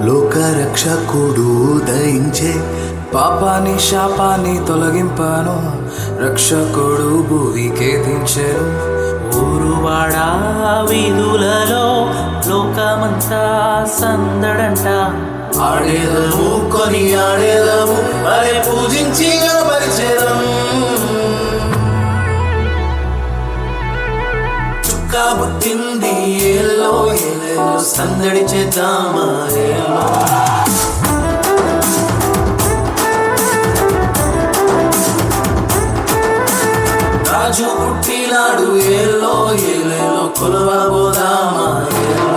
లోకరక్షకుడు దయించే పాపాన్ని శాపాన్ని తొలగింపను రక్షకుడు భూమికే దించెను. ఊరువాడ వీధులలో లోకమంతా సందడంట. ఆడేదము కొని ఆడేదము అరే పూజించి పరిచయం చుక్కా పుట్టింది ఏలో ఏలేలో సందడి చేద్దామా ఏలో. రాజు పుట్టినాడు ఏలో ఏలేలో కొలవబోదామా ఏలో.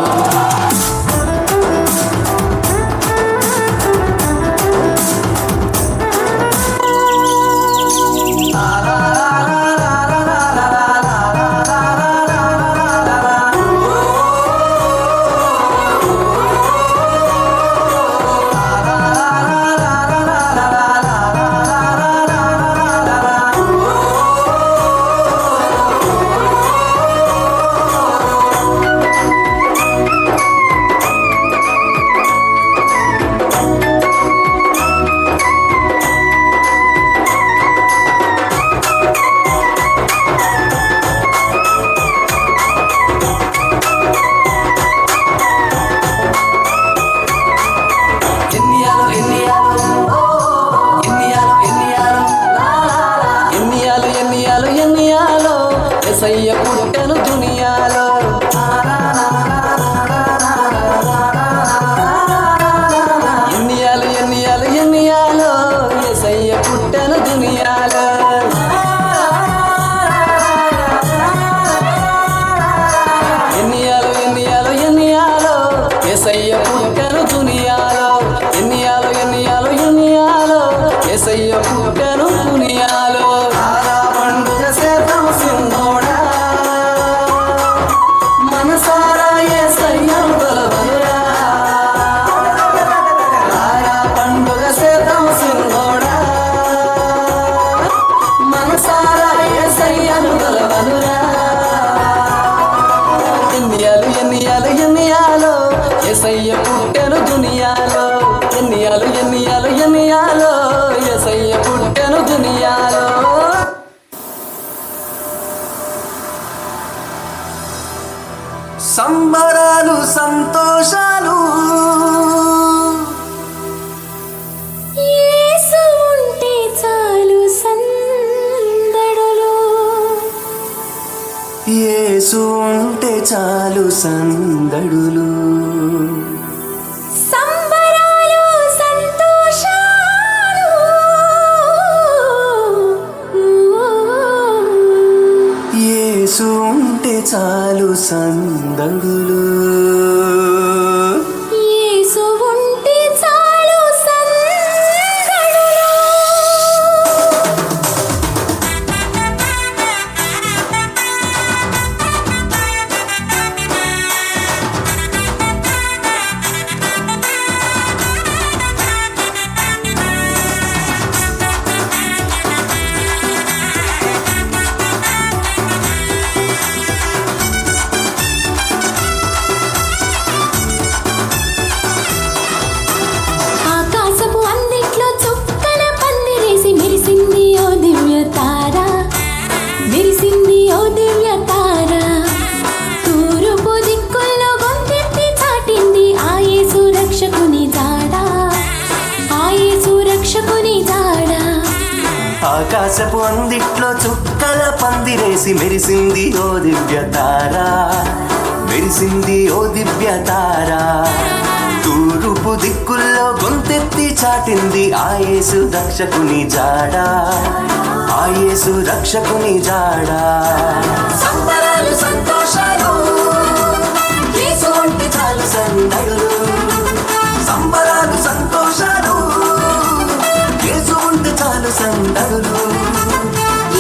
యేసయ్య పుట్టెను దునియాలో. ఎన్నియాలు ఎన్నియాలు ఎన్నియాలో యేసయ్య పుట్టెను దునియాలో. ఎన్నియాలు ఎన్నియాలు ఎన్నియాలో యేసయ్య పుట్టెను దునియాలో. ఎన్నియాలు ఎన్నియాలు ఎన్నియాలో యేసయ్య పుట్టెను దునియాలో. పండుగ శాతం సింధోడా మనసారా యేసయ్యను కొలవనురా. పండుగ శాతం సింధోడా మనసారా యేసయ్యను కొలవనురా. ఎన్నియాలు ఎన్నియాలు ఎన్నియాలో యేసయ్య పుట్టెను దునియాలో. ఎన్నియాలు ఎన్నియాలు ఎన్నియాలో యేసయ్య పుట్టెను దునియాలో. సంబరాలు సంతోషాలు యేసు ఉంటే చాలు సందడులు. యేసు ఉంటే చాలు సందడులు. సంబరాలు సంతోషాలు యేసు ఉంటే చాలు సందడులు. యేసు ఉంటే చాలు సందడులు. ఆకాశపు అందిట్లో చుక్కల పందిరేసి మెరిసింది ఓ దివ్య తార. మెరిసింది ఓ దివ్య తార. తూర్పు దిక్కుల్లో గొంతెత్తి చాటింది ఆ యేసు రక్షకుని జాడ. ఆ యేసు రక్షకుని జాడ. ఆకాశపు అందిట్లో చుక్కల పందిరేసి మెరిసింది ఓ దివ్య తార. మెరిసింది ఓ దివ్య తార. తూర్పు దిక్కుల్లో గొంతెత్తి చాటింది ఆ యేసు రక్షకుని జాడ. ఆ యేసు రక్షకుని జాడ. సంబరాలు సంతోషాలు యేసు ఉంటే చాలు సందడులు. సంబరాలు సంతోషాలు యేసు ఉంటే చాలు సందడులు.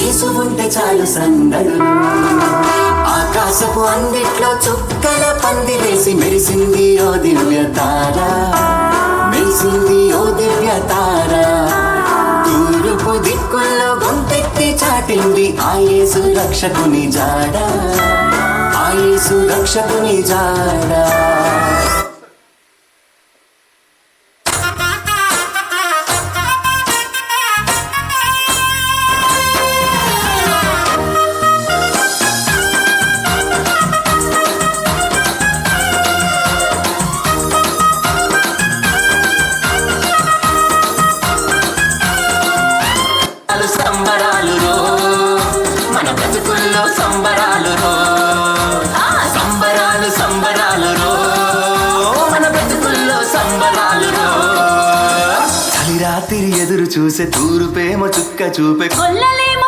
యేసు ఉంటే చాలు సందడులు. ఆకాశపు అందిట్లో చుక్కల పందిరేసి మెరిసింది ఓ దివ్య తార. మెరిసింది ఓ దివ్య తార. తూర్పు దిక్కుల్లో గొంతెత్తి చాటింది ఆ యేసు రక్షకుని జాడ. ఆ యేసు రక్షకుని జాడ. సంబరాలు రో సంబరాలు సంబరాలు రో మన బ్రతుకుల్లో సంబరాలు రో చలి రాత్రి ఎదురు చూసే తూరుపేమో చుక్క చూపే కొల్లలేమో